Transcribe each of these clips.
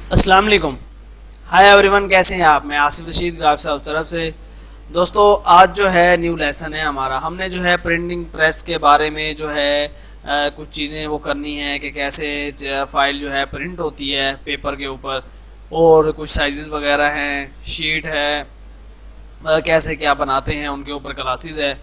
अस्सलाम वालेकुम। Hi everyone, कैसे हैं आप? मैं आसिफ रशीद ग्राफ साहब तरफ से। दोस्तों, आज जो है न्यू लेसन है हमारा। हमने जो है प्रिंटिंग प्रेस के बारे में जो है कुछ चीज़ें वो करनी है कि कैसे फाइल जो है प्रिंट होती है पेपर के ऊपर, और कुछ साइजेस वगैरह हैं, शीट है, कैसे क्या बनाते हैं उनके ऊपर क्लासेस है।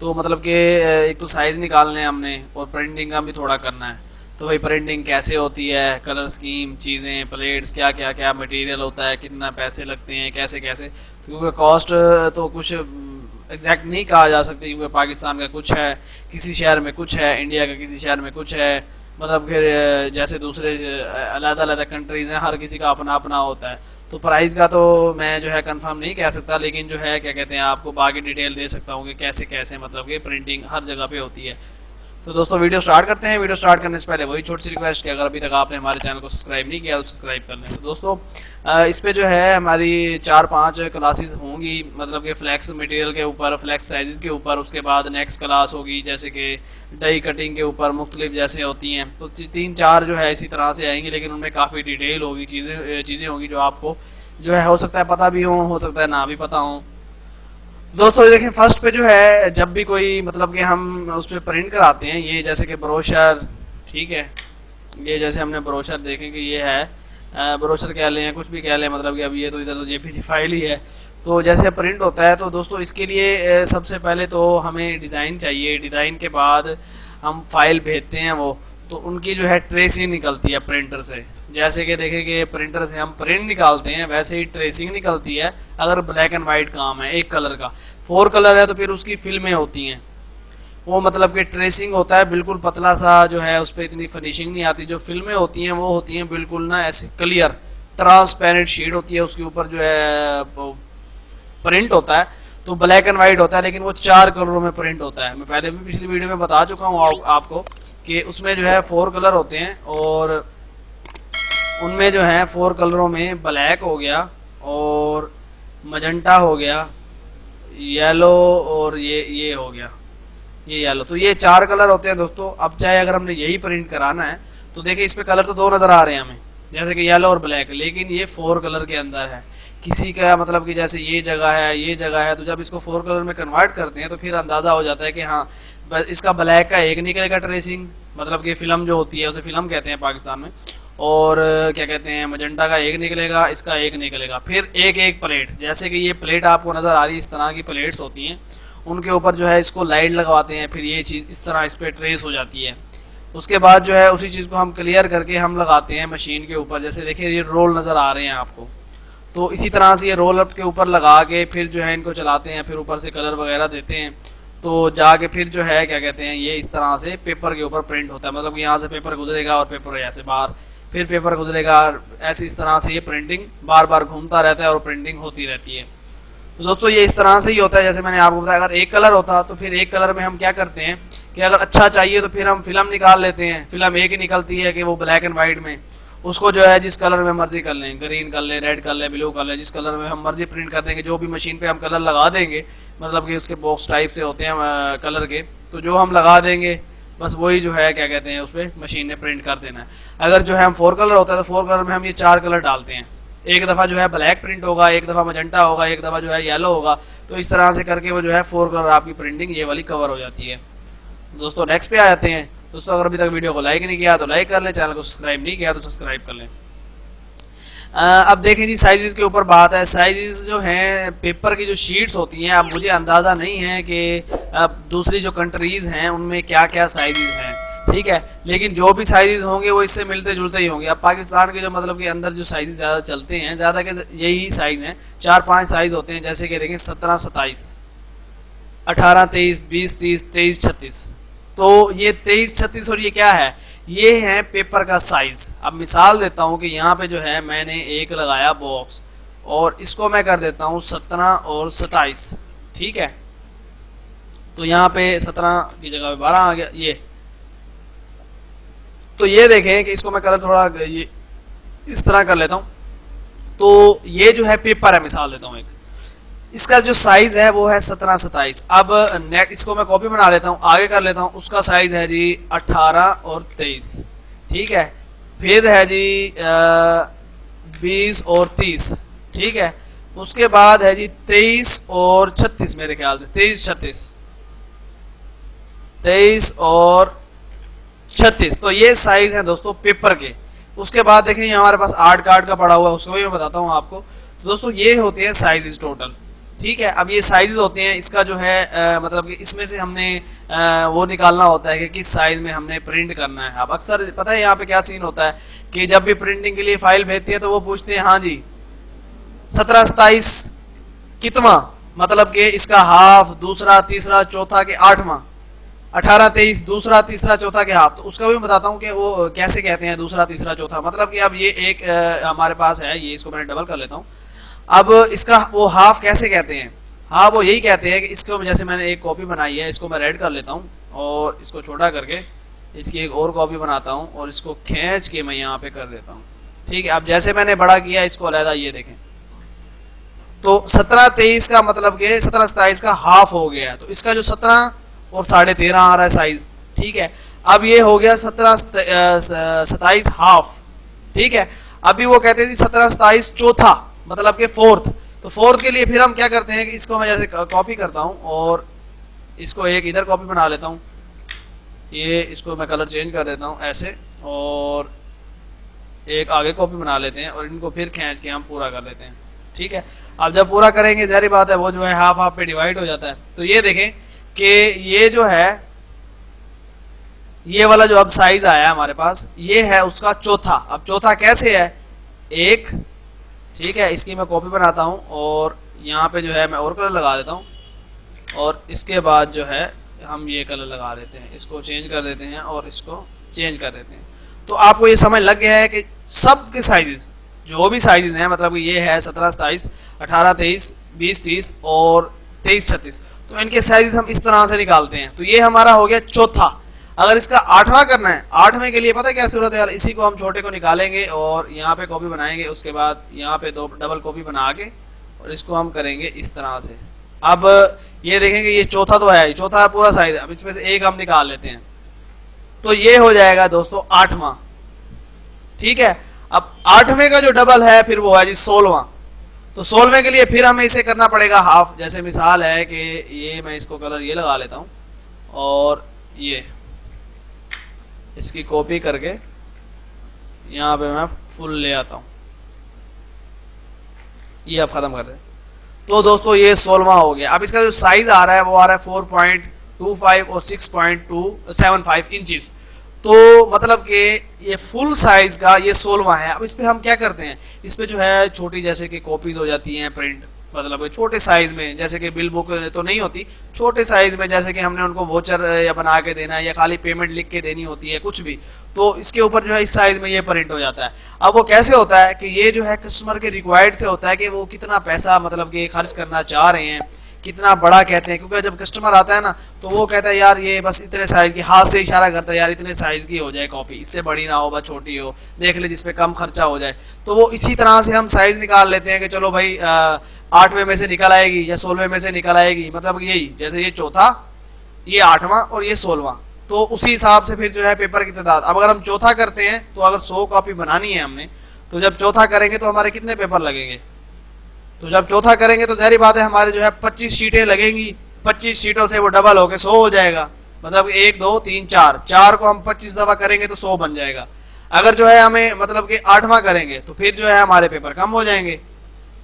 तो मतलब कि एक तो साइज़ निकालने हैं हमने, और प्रिंटिंग का भी थोड़ा करना है। तो भाई प्रिंटिंग कैसे होती है, कलर स्कीम, चीज़ें, प्लेट्स, क्या क्या क्या मटेरियल होता है, कितना पैसे लगते हैं, कैसे कैसे। क्योंकि कॉस्ट तो कुछ एग्जैक्ट नहीं कहा जा सकती, क्योंकि पाकिस्तान का कुछ है, किसी शहर में कुछ है, इंडिया का किसी शहर में कुछ है। मतलब फिर जैसे दूसरे अलग अलग कंट्रीज़ हैं, हर किसी का अपना अपना होता है। तो प्राइस का तो मैं जो है कंफर्म नहीं कह सकता, लेकिन जो है क्या कहते हैं, आपको बाकी डिटेल दे सकता हूँ कि कैसे कैसे मतलब कि प्रिंटिंग हर जगह पे होती है। तो दोस्तों, वीडियो स्टार्ट करते हैं। वीडियो स्टार्ट करने से पहले वही छोटी सी रिक्वेस्ट कि अगर अभी तक आपने हमारे चैनल को सब्सक्राइब नहीं किया तो सब्सक्राइब कर लें। तो दोस्तों, इस पे जो है हमारी 4-5 क्लासेस होंगी, मतलब कि फ्लैक्स मटेरियल के ऊपर, फ्लैक्स साइज़ के ऊपर। उसके बाद नेक्स्ट क्लास होगी जैसे कि डाई कटिंग के ऊपर, मुख्तलिफ जैसे होती हैं। तो 3-4 जो है इसी तरह से आएंगी, लेकिन उनमें काफ़ी डिटेल होगी, चीज़ें होंगी जो आपको जो है हो सकता है पता भी हो सकता है ना भी पता हो। दोस्तों, ये देखें, फर्स्ट पे जो है जब भी कोई मतलब कि हम उस पर प्रिंट कराते हैं, ये जैसे कि ब्रोशर, ठीक है। ये जैसे हमने ब्रोशर देखें कि ये है ब्रोशर कह लें, कुछ भी कह लें, मतलब कि अब ये तो इधर तो जेपीजी फाइल ही है। तो जैसे प्रिंट होता है, तो दोस्तों इसके लिए सबसे पहले तो हमें डिज़ाइन चाहिए। डिज़ाइन के बाद हम फाइल भेजते हैं वो, तो उनकी जो है ट्रेसिंग निकलती है प्रिंटर से। जैसे कि देखें कि प्रिंटर से हम प्रिंट निकालते हैं, वैसे ही ट्रेसिंग निकलती है। अगर ब्लैक एंड वाइट काम है, एक कलर का, 4 कलर है, तो फिर उसकी फिल्में होती हैं। वो मतलब कि ट्रेसिंग होता है बिल्कुल पतला सा, जो है उस पर इतनी फिनिशिंग नहीं आती। जो फिल्में होती हैं वो होती हैं बिल्कुल ना ऐसे क्लियर ट्रांसपेरेंट शीट होती है, उसके ऊपर जो है प्रिंट होता है। तो ब्लैक एंड वाइट होता है, लेकिन वो 4 कलरों में प्रिंट होता है। मैं पहले भी पिछली वीडियो में बता चुका हूँ आपको कि उसमें जो है 4 कलर होते हैं, और उनमें जो है 4 कलरों में ब्लैक हो गया, और मजंटा हो गया, येलो, और ये हो गया, ये येलो। तो ये 4 कलर होते हैं दोस्तों। अब चाहे अगर हमने यही प्रिंट कराना है, तो देखिए इस पे कलर तो 2 नज़र आ रहे हैं हमें, जैसे कि येलो और ब्लैक, लेकिन ये 4 कलर के अंदर है। किसी का मतलब कि जैसे ये जगह है, ये जगह है, तो जब इसको 4 कलर में कन्वर्ट करते हैं तो फिर अंदाज़ा हो जाता है कि हाँ, इसका ब्लैक का एक निकलेगा ट्रेसिंग, मतलब कि फिल्म जो होती है उसे फिल्म कहते हैं पाकिस्तान में। और क्या कहते हैं, मजेंटा का एक निकलेगा, इसका एक निकलेगा। फिर एक एक प्लेट, जैसे कि ये प्लेट आपको नज़र आ रही है, इस तरह की प्लेट्स होती हैं, उनके ऊपर जो है इसको लाइट लगवाते हैं। फिर ये चीज़ इस तरह इस पर ट्रेस हो जाती है। उसके बाद जो है उसी चीज़ को हम क्लियर करके हम लगाते हैं मशीन के ऊपर। जैसे देखिए ये रोल नज़र आ रहे हैं आपको, तो इसी तरह से ये रोल अप के ऊपर लगा के फिर जो है इनको चलाते हैं, फिर ऊपर से कलर वगैरह देते हैं। तो जाके फिर जो है क्या कहते हैं, ये इस तरह से पेपर के ऊपर प्रिंट होता है। मतलब कि यहाँ से पेपर गुजरेगा और पेपर यहाँ से बाहर, फिर पेपर गुजरेगा, ऐसे इस तरह से ये प्रिंटिंग बार बार घूमता रहता है और प्रिंटिंग होती रहती है। तो दोस्तों, ये इस तरह से ही होता है। जैसे मैंने आपको बताया, अगर एक कलर होता तो फिर एक कलर में हम क्या करते हैं कि अगर अच्छा चाहिए तो फिर हम फिल्म निकाल लेते हैं। फिल्म एक ही निकलती है कि वो ब्लैक एंड वाइट में, उसको जो है जिस कलर में मर्जी कर लें, ग्रीन कर लें, रेड कर लें, ब्लू कर लें, जिस कलर में हम मर्जी प्रिंट कर देंगे। जो भी मशीन पे हम कलर लगा देंगे, मतलब कि उसके बॉक्स टाइप से होते हैं कलर के, तो जो हम लगा देंगे बस वही जो है क्या कहते हैं उस पर मशीन ने प्रिंट कर देना है। अगर जो है हम 4 कलर होता है, तो 4 कलर में हम ये 4 कलर डालते हैं। एक दफ़ा जो है ब्लैक प्रिंट होगा, एक दफ़ा मजेंटा होगा, एक दफ़ा जो है येलो होगा। तो इस तरह से करके वो जो है 4 कलर आपकी प्रिंटिंग ये वाली कवर हो जाती है। दोस्तों, नेक्स्ट पे आ जाते हैं। दोस्तों, अगर अभी तक वीडियो को लाइक नहीं किया तो लाइक कर लें, चैनल को सब्सक्राइब नहीं किया तो सब्सक्राइब कर लें। अब देखें जी, साइजेस के ऊपर बात है। साइजेस जो हैं पेपर की जो शीट्स होती हैं, अब मुझे अंदाज़ा नहीं है कि अब दूसरी जो कंट्रीज़ हैं उनमें क्या क्या साइजेस हैं, ठीक है। लेकिन जो भी साइजेस होंगे वो इससे मिलते जुलते ही होंगे। अब पाकिस्तान के जो मतलब कि अंदर जो साइजेस ज़्यादा चलते हैं, ज़्यादा के यही साइज़ हैं, 4-5 साइज़ होते हैं। जैसे कि देखें 17-27, 18-23, 20-30, 23-36। तो ये 23-36 और ये क्या है, ये है पेपर का साइज। अब मिसाल देता हूँ कि यहाँ पे जो है मैंने एक लगाया बॉक्स, और इसको मैं कर देता हूँ 17 और 27, ठीक है। तो यहाँ पे 17 की जगह पे 12 आ गया ये। तो ये देखें कि इसको मैं कलर थोड़ा ये इस तरह कर लेता हूँ। तो ये जो है पेपर है, मिसाल देता हूँ एक, इसका जो साइज है वो है 17-27। अब इसको मैं कॉपी बना लेता हूँ, आगे कर लेता हूँ। उसका साइज है जी 18 और 23, ठीक है। फिर है जी 20 और 30, ठीक है। उसके बाद है जी 23 और 36, मेरे ख्याल से 23 36, 23 और 36। तो ये साइज है दोस्तों पेपर के। उसके बाद देखें हमारे पास आर्ट कार्ड का पड़ा हुआ है, उसको भी मैं बताता हूँ आपको। तो दोस्तों ये होते हैं साइजेस टोटल, ठीक है। अब ये साइजेस होते हैं, इसका जो है मतलब कि इसमें से हमने वो निकालना होता है कि किस साइज में हमने प्रिंट करना है। अब अक्सर पता है यहाँ पे क्या सीन होता है कि जब भी प्रिंटिंग के लिए फाइल भेजती है तो वो पूछते हैं हाँ जी 17 27 कितवा, मतलब कि इसका हाफ, दूसरा तीसरा चौथा के 8वां, 18 23 दूसरा तीसरा चौथा के हाफ। तो उसका भी बताता हूँ कि वो कैसे कहते हैं दूसरा तीसरा चौथा। मतलब कि अब ये एक हमारे पास है, ये इसको मैंने डबल कर लेता हूँ। अब इसका वो हाफ कैसे कहते हैं, हाँ वो यही कहते हैं कि इसको, जैसे मैंने एक कॉपी बनाई है, इसको मैं रेड कर लेता हूँ और इसको छोटा करके इसकी एक और कॉपी बनाता हूँ और इसको खींच के मैं यहाँ पे कर देता हूँ, ठीक है। अब जैसे मैंने बड़ा किया इसको अलहदा, ये देखें तो 17 23 का मतलब कि 17 27 का हाफ हो गया। तो इसका जो 17 और 13.5 आ रहा है साइज, ठीक है। अब ये हो गया 17 27 हाफ, ठीक है। अभी वो कहते हैं 17 27 चौथा, मतलब कि फोर्थ। तो फोर्थ के लिए फिर हम क्या करते हैं कि इसको मैं जैसे कॉपी करता हूँ और इसको एक इधर कॉपी बना लेता हूँ, ये इसको मैं कलर चेंज कर देता हूँ ऐसे, और एक आगे कॉपी बना लेते हैं और इनको फिर खींच के हम पूरा कर देते हैं, ठीक है। अब जब पूरा करेंगे जाहिर बात है वो जो है हाफ हाफ पे डिवाइड हो जाता है। तो ये देखें कि ये जो है ये वाला जो अब साइज आया हमारे पास, ये है उसका चौथा। अब चौथा कैसे है, एक, ठीक है। इसकी मैं कॉपी बनाता हूँ और यहाँ पे जो है मैं और कलर लगा देता हूँ और इसके बाद जो है हम ये कलर लगा देते हैं, इसको चेंज कर देते हैं और इसको चेंज कर देते हैं। तो आपको ये समझ लग गया है कि सब के साइजेस जो भी साइजेस हैं, मतलब कि ये है 17 27 18 23 20 30 और 23 36, तो इनके साइजेस हम इस तरह से निकालते हैं। तो ये हमारा हो गया चौथा। अगर इसका 8वां करना है, 8वें के लिए पता है क्या सूरत है, इसी को हम छोटे को निकालेंगे और यहाँ पे कॉपी बनाएंगे, उसके बाद यहाँ पे दो डबल कॉपी बना के और इसको हम करेंगे इस तरह से। अब ये देखेंगे ये चौथा तो है, चौथा पूरा साइज है। अब इसमें से एक हम निकाल लेते हैं, तो ये हो जाएगा दोस्तों 8वां, ठीक है। अब 8वें का जो डबल है फिर वो है जी 16वां। तो 16वें के लिए फिर हमें इसे करना पड़ेगा हाफ। जैसे मिसाल है कि ये मैं इसको कलर ये लगा लेता हूँ और ये इसकी कॉपी करके यहाँ पे मैं फुल ले आता हूँ, ये अब खत्म कर दे। तो दोस्तों ये 16वां हो गया। अब इसका जो साइज आ रहा है वो आ रहा है 4.25 और 6.275 इंचेस। तो मतलब कि ये फुल साइज का ये 16वां है। अब इस पे हम क्या करते हैं, इस पे जो है छोटी जैसे कि कॉपीज हो जाती हैं प्रिंट, मतलब छोटे साइज में, जैसे कि बिल बुक तो नहीं होती, छोटे साइज में, जैसे कि हमने उनको वोचर या बना के देना है या खाली पेमेंट लिख के देनी होती है कुछ भी, तो इसके ऊपर जो है इस साइज में ये प्रिंट हो जाता है। अब वो कैसे होता है कि ये जो है कस्टमर के रिक्वायर्ड से होता है कि वो कितना पैसा मतलब कि खर्च करना चाह रहे हैं, कितना बड़ा कहते हैं। क्योंकि जब कस्टमर आता है ना तो वो कहता है यार ये बस इतने साइज की, हाथ से इशारा करता है यार इतने साइज की हो जाए कॉपी, इससे बड़ी ना हो बस छोटी हो, देख ले जिसपे कम खर्चा हो जाए। तो वो इसी तरह से हम साइज निकाल लेते हैं कि चलो भाई 8वें में से निकल आएगी या 16वें में से निकल आएगी, मतलब यही, जैसे ये चौथा, ये 8वां और ये 16वां। तो उसी हिसाब से फिर जो है पेपर की तादाद। अब अगर हम चौथा करते हैं तो अगर 100 कॉपी बनानी है हमने, तो जब चौथा करेंगे तो हमारे कितने पेपर लगेंगे, तो जब चौथा करेंगे तो जाहिर बात है हमारे जो है 25 शीटें लगेंगी। 25 शीटों से वो डबल होके 100 हो जाएगा, मतलब 1 2 3 4, 4 को हम 25 दफा करेंगे तो 100 बन जाएगा। अगर जो है हमें मतलब कि 8वां करेंगे तो फिर जो है हमारे पेपर कम हो जाएंगे,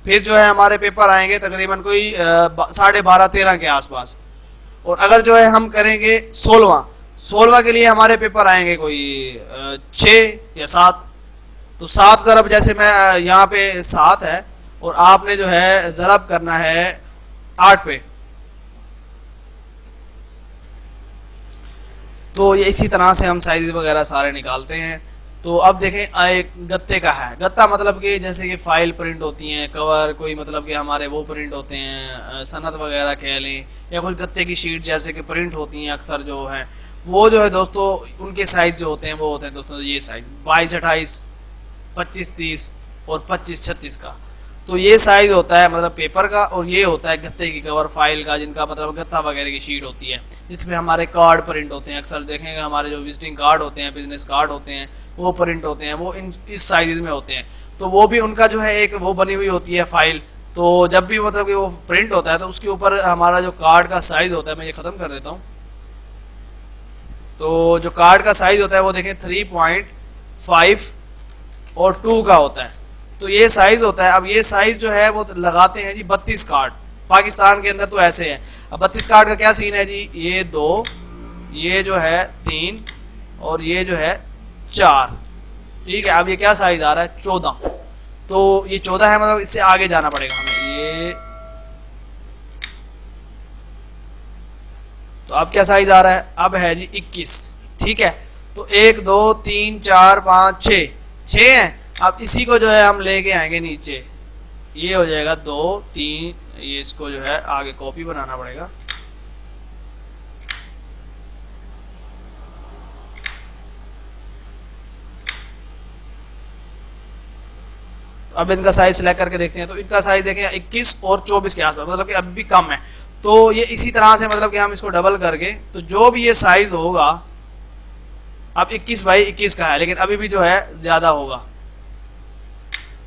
फिर जो है हमारे पेपर आएंगे तकरीबन कोई 12.5 13 के आसपास। और अगर जो है हम करेंगे 16वां के लिए हमारे पेपर आएंगे कोई 6 या 7। तो 7 ज़रब, जैसे मैं यहाँ पे 7 है और आपने जो है ज़रब करना है 8 पे, तो ये इसी तरह से हम साइज वगैरह सारे निकालते हैं। तो अब देखें एक गत्ते का है। गत्ता मतलब कि जैसे कि फाइल प्रिंट होती हैं, कवर कोई मतलब कि हमारे वो प्रिंट होते हैं, सनद वगैरह कह लें, या कोई गत्ते की शीट जैसे कि प्रिंट होती हैं अक्सर जो है, वो जो है दोस्तों उनके साइज जो होते हैं वो होते हैं दोस्तों ये साइज 22 28 25 30 और 25 36 का। तो ये साइज होता है मतलब पेपर का, और ये होता है गत्ते की कवर फाइल का, जिनका मतलब गत्ता वगैरह की शीट होती है, जिसमें हमारे कार्ड प्रिंट होते हैं। अक्सर देखेंगे हमारे जो विजिटिंग कार्ड होते हैं, बिजनेस कार्ड होते हैं, वो प्रिंट होते हैं, वो इस साइज में होते हैं। तो वो भी उनका जो है एक वो बनी हुई होती है फाइल। तो जब भी मतलब कि वो प्रिंट होता है तो उसके ऊपर हमारा जो कार्ड का साइज होता है, मैं ये ख़त्म कर देता हूँ। तो जो कार्ड का साइज होता है वो देखें 3.5 और 2 का होता है। तो ये साइज होता है। अब ये साइज जो है वो लगाते हैं जी 32 कार्ड। पाकिस्तान के अंदर तो ऐसे है। अब 32 कार्ड का क्या सीन है जी, ये 2, ये जो है 3 और ये जो है 4, ठीक है। अब ये क्या साइज आ रहा है 14। तो ये 14 है, मतलब इससे आगे जाना पड़ेगा हमें। ये तो अब क्या साइज आ रहा है, अब है जी 21, ठीक है। तो 1 2 3 4 5 6 है। अब इसी को जो है हम लेके आएंगे नीचे, ये हो जाएगा 2 3, ये इसको जो है आगे कॉपी बनाना पड़ेगा। तो अब इनका साइज सिलेक्ट करके देखते हैं। तो इनका साइज देखें 21 और 24 के आसपास, मतलब कि अभी भी कम है। तो ये इसी तरह से मतलब कि हम इसको डबल करके, तो जो भी ये साइज होगा, अब 21 बाई 21 का है लेकिन अभी भी जो है ज्यादा होगा।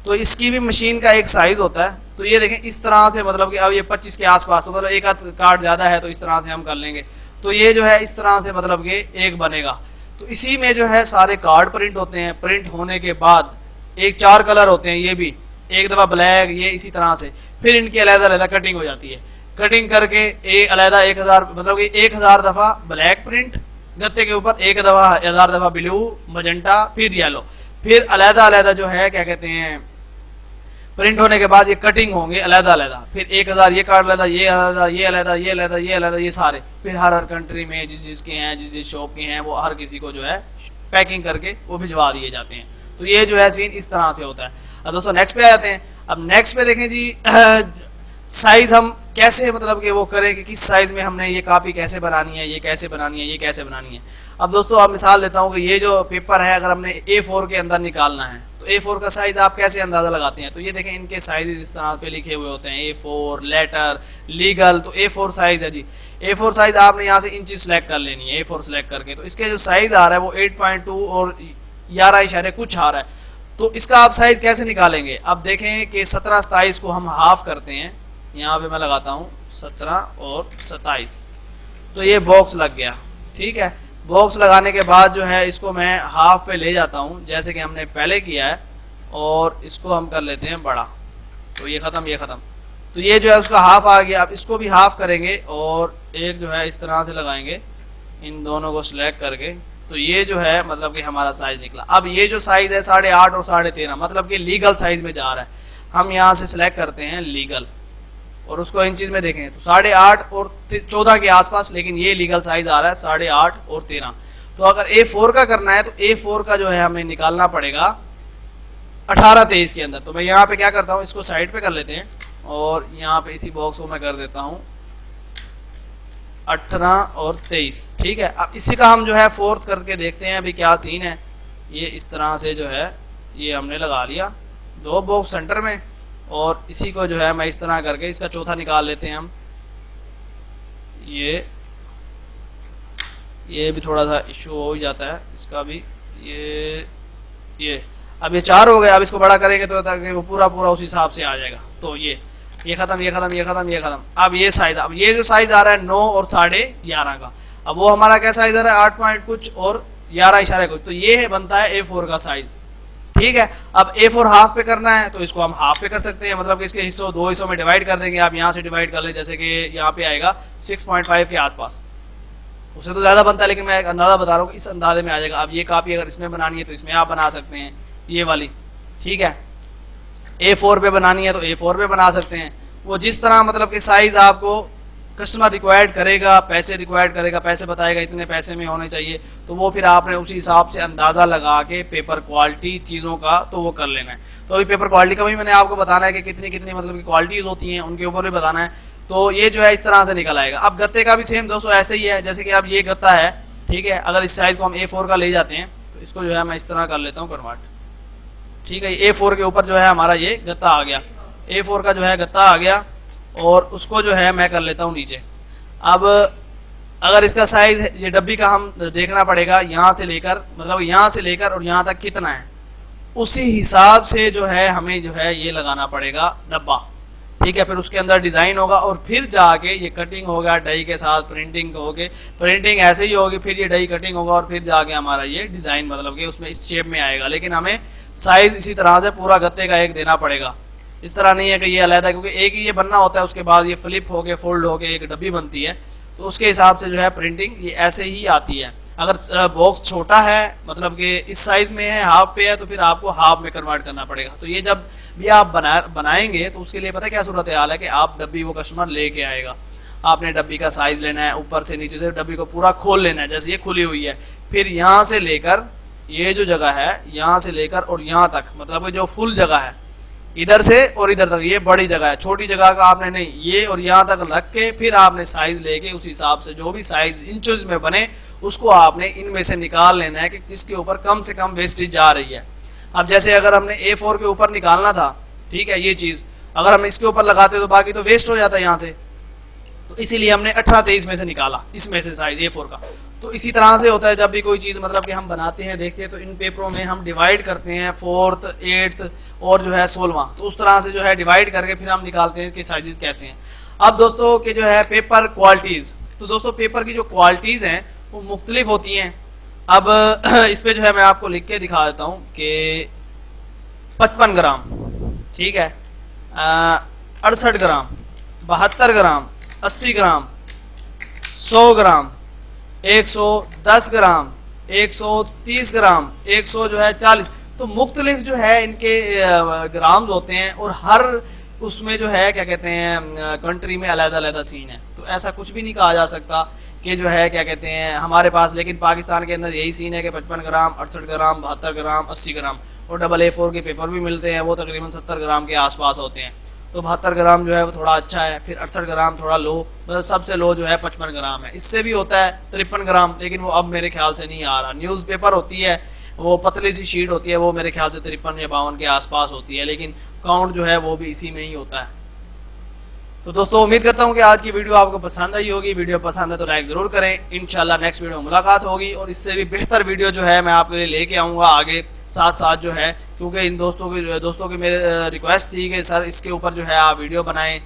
तो इसकी भी मशीन का एक साइज होता है। तो ये देखें इस तरह से, मतलब कि अब ये 25 के आसपास, तो मतलब एक आध कार्ड ज्यादा है तो इस तरह से हम कर लेंगे। तो ये जो है इस तरह से मतलब कि एक बनेगा। तो इसी में जो है सारे कार्ड प्रिंट होते हैं। प्रिंट होने के बाद एक 4 कलर होते हैं, ये भी एक दफा ब्लैक, ये इसी तरह से। फिर इनकी अलग अलग कटिंग हो जाती है। कटिंग करके अलहदा 1000, मतलब कि 1000 दफा ब्लैक प्रिंट गत्ते के ऊपर, 1000 दफा ब्लू, मजेंटा, फिर येलो, फिर अलहदा अलहदा जो है क्या कहते हैं प्रिंट होने के बाद ये कटिंग होंगे अलहदा अलहदा। फिर 1000 ये कार्ड अलहदा, ये अलहदा, ये अलहदा, ये अलहदा, ये अलहदा, ये सारे। फिर हर हर कंट्री में जिस जिसके हैं, जिस जिस शॉप के हैं, वो हर किसी को जो है पैकिंग करके वो भिजवा दिए जाते हैं। तो ये जो है सीन इस तरह से होता है। अब दोस्तों नेक्स्ट पे आ जाते हैं। अब नेक्स्ट पे देखें जी साइज हम कैसे मतलब कि वो करें कि किस साइज में हमने ये कॉपी कैसे बनानी है, ये कैसे बनानी है, ये कैसे बनानी है। अब दोस्तों आप मिसाल देता हूँ कि ये जो पेपर है अगर हमने A4 के अंदर निकालना है तो A4 का साइज आप कैसे अंदाजा लगाते हैं। तो ये देखें इनके साइज इस तरह पे लिखे हुए होते हैं, A4, लेटर, लीगल। तो A4 साइज है जी। A4 साइज आपने यहाँ से इंची सेलेक्ट कर लेनी है, A4 सेलेक्ट करके। तो इसके जो साइज आ रहा है वो 8.2 और 11 इशारे कुछ आ रहा है। तो इसका आप साइज कैसे निकालेंगे। अब देखें कि 17 27 को हम हाफ करते हैं। यहाँ पे मैं लगाता हूँ 17 और 27। तो ये बॉक्स लग गया, ठीक है। बॉक्स लगाने के बाद जो है इसको मैं हाफ पे ले जाता हूँ जैसे कि हमने पहले किया है, और इसको हम कर लेते हैं बड़ा। तो ये ख़त्म, ये ख़त्म। तो ये जो है उसका हाफ आ गया। अब इसको भी हाफ करेंगे और एक जो है इस तरह से लगाएंगे, इन दोनों को सिलेक्ट करके। तो ये जो है मतलब कि हमारा साइज निकला। अब ये जो साइज है 8.5 और 13.5, मतलब कि लीगल साइज में जा रहा है। हम यहाँ से सिलेक्ट करते हैं लीगल और उसको इंचेस में देखें तो 8.5 और 14 के आसपास, लेकिन ये लीगल साइज आ रहा है 8.5 और 13। तो अगर A4 का करना है तो A4 का जो है हमें निकालना पड़ेगा 18 23 के अंदर। तो मैं यहाँ पे क्या करता हूँ, इसको साइड पे कर लेते हैं और यहाँ पे इसी बॉक्स को मैं कर देता हूँ 18 और 23, ठीक है। अब इसी का हम जो है 4th करके देखते हैं अभी क्या सीन है। ये इस तरह से जो है ये हमने लगा लिया 2 बॉक्स सेंटर में, और इसी को जो है मैं इस तरह करके इसका चौथा निकाल लेते हैं हम। ये भी थोड़ा सा इशू हो ही जाता है इसका भी। ये अब ये 4 हो गया। अब इसको बड़ा करेंगे तो ताकि वो पूरा पूरा उस हिसाब से आ जाएगा। तो ये खत्म, ये खत्म, ये खत्म, ये खत्म। अब ये साइज, अब ये जो साइज आ रहा है 9 और 11.5 का, अब वो हमारा क्या साइज आ रहा है 8 पॉइंट कुछ और 11 इशारे कुछ। तो ये बनता है A4 का साइज, ठीक है। अब A4 हाफ पे करना है तो इसको हम हाफ पे कर सकते हैं, मतलब कि इसके हिस्सों 2 हिस्सों में डिवाइड कर देंगे। आप यहाँ से डिवाइड कर ले, जैसे कि यहाँ पे आएगा 6.5 के आसपास। उससे तो ज़्यादा बनता है लेकिन मैं एक अंदाज़ा बता रहा हूँ कि इस अंदाजे में आ जाएगा। अब ये कापी अगर इसमें बनानी है तो इसमें आप बना सकते हैं, ये वाली, ठीक है। A4 पे बनानी है तो A4 पे बना सकते हैं। वो जिस तरह मतलब कि साइज आपको कस्टमर रिक्वायर्ड करेगा, पैसे रिक्वायर्ड करेगा, पैसे बताएगा इतने पैसे में होने चाहिए, तो वो फिर आपने उसी हिसाब से अंदाज़ा लगा के पेपर क्वालिटी चीज़ों का तो वो कर लेना है। तो अभी पेपर क्वालिटी का भी मैंने आपको बताना है कि कितनी कितनी मतलब की क्वालिटीज़ होती हैं, उनके ऊपर भी बताना है। तो ये जो है इस तरह से निकल आएगा। अब गत्ते का भी सेम दोस्तों ऐसे ही है, जैसे कि अब ये गत्ता है, ठीक है। अगर इस साइज़ को हम A4 का ले जाते हैं तो इसको जो है मैं इस तरह कर लेता हूँ कन्वर्ट, ठीक है। A4 के ऊपर जो है हमारा ये गत्ता आ गया, A4 का जो है गत्ता आ गया, और उसको जो है मैं कर लेता हूँ नीचे। अब अगर इसका साइज ये डब्बी का हम देखना पड़ेगा यहाँ से लेकर, मतलब यहाँ से लेकर और यहाँ तक कितना है। उसी हिसाब से जो है हमें जो है ये लगाना पड़ेगा डब्बा, ठीक है। फिर उसके अंदर डिज़ाइन होगा और फिर जाके ये कटिंग होगा डाई के साथ, प्रिंटिंग होगी, प्रिंटिंग ऐसे ही होगी, फिर ये डाई कटिंग होगा और फिर जाके हमारा ये डिज़ाइन मतलब कि उसमें इस शेप में आएगा। लेकिन हमें साइज इसी तरह से पूरा गत्ते का एक देना पड़ेगा, इस तरह नहीं है कि ये अलग है, क्योंकि एक ही ये बनना होता है, उसके बाद ये फ्लिप होके फोल्ड होके एक डब्बी बनती है। तो उसके हिसाब से जो है प्रिंटिंग ये ऐसे ही आती है। अगर बॉक्स छोटा है मतलब कि इस साइज में है, हाफ पे है, तो फिर आपको हाफ में कन्वर्ट करना पड़ेगा। तो ये जब भी आप बनाएंगे तो उसके लिए पता है क्या सूरत हाल है कि आप डब्बी वो कस्टमर लेके आएगा, आपने डब्बी का साइज लेना है, ऊपर से नीचे से डब्बी को पूरा खोल लेना है, जैसे ये खुली हुई है, फिर यहाँ से लेकर ये जो जगह है यहाँ से लेकर और यहाँ तक, मतलब कि जो फुल जगह है इधर से और इधर तक, ये बड़ी जगह है, छोटी जगह का आपने नहीं, ये और यहाँ तक रख के फिर आपने साइज लेके उस हिसाब से जो भी साइज इंचेस में बने उसको आपने इनमें से निकाल लेना है कि किसके ऊपर कम से कम वेस्टेज जा रही है। अब जैसे अगर हमने A4 के ऊपर निकालना था, ठीक है, ये चीज अगर हम इसके ऊपर लगाते तो बाकी तो वेस्ट हो जाता है यहाँ से, तो इसीलिए हमने 18-23 में से निकाला, इसमें से साइज A4 का। तो इसी तरह से होता है जब भी कोई चीज़ मतलब कि हम बनाते हैं, देखते हैं, तो इन पेपरों में हम डिवाइड करते हैं 4th 8th और जो है 16वां, तो उस तरह से जो है डिवाइड करके फिर हम निकालते हैं कि साइजेस कैसे हैं। अब दोस्तों के जो है पेपर क्वालिटीज़, तो दोस्तों पेपर की जो क्वालिटीज़ हैं वो मुख्तलिफ होती हैं। अब इस पर जो है मैं आपको लिख के दिखा देता हूँ कि 55 ग्राम, ठीक है, 68 ग्राम, 72 ग्राम, 80 ग्राम, 100 ग्राम, 110 ग्राम, 130 ग्राम, 100 जो है 40, तो मुख्तलिफ जो है इनके ग्राम्स होते हैं और हर उसमें जो है क्या कहते हैं कंट्री में अलग अलग सीन है। तो ऐसा कुछ भी नहीं कहा जा सकता कि जो है क्या कहते हैं हमारे पास, लेकिन पाकिस्तान के अंदर यही सीन है कि 55 ग्राम, 68 ग्राम, 72 ग्राम, 80 ग्राम, और AA4 के पेपर भी मिलते हैं, वो तकरीबन 70 ग्राम के आसपास होते हैं। तो 72 ग्राम जो है वो थोड़ा अच्छा है, फिर 68 ग्राम थोड़ा लो, मतलब सबसे लो जो है 55 ग्राम है। इससे भी होता है 53 ग्राम, लेकिन वो अब मेरे ख्याल से नहीं आ रहा। न्यूज़पेपर होती है वो पतली सी शीट होती है, वो मेरे ख्याल से 53 या 52 के आसपास होती है, लेकिन काउंट जो है वो भी इसी में ही होता है। तो दोस्तों उम्मीद करता हूँ कि आज की वीडियो आपको पसंद आई होगी। वीडियो पसंद है तो लाइक ज़रूर करें। इंशाल्लाह नेक्स्ट वीडियो में मुलाकात होगी और इससे भी बेहतर वीडियो जो है मैं आपके लिए लेके आऊँगा आगे साथ साथ जो है, क्योंकि इन दोस्तों की मेरे रिक्वेस्ट थी कि सर इसके ऊपर जो है आप वीडियो बनाएं।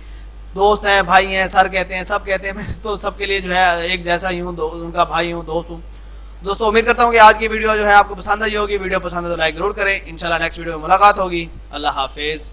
दोस्त हैं, भाई हैं, सर कहते हैं, सब कहते हैं, मैं तो सबके लिए जो है एक जैसा ही हूँ, उनका भाई हूँ, दोस्त हूँ। दोस्तों उम्मीद करता हूँ कि आज की वीडियो जो है आपको पसंद आई होगी। वीडियो पसंद है तो लाइक ज़रूर करें। इंशाल्लाह नेक्स्ट वीडियो में मुलाकात होगी। अल्लाह हाफिज़।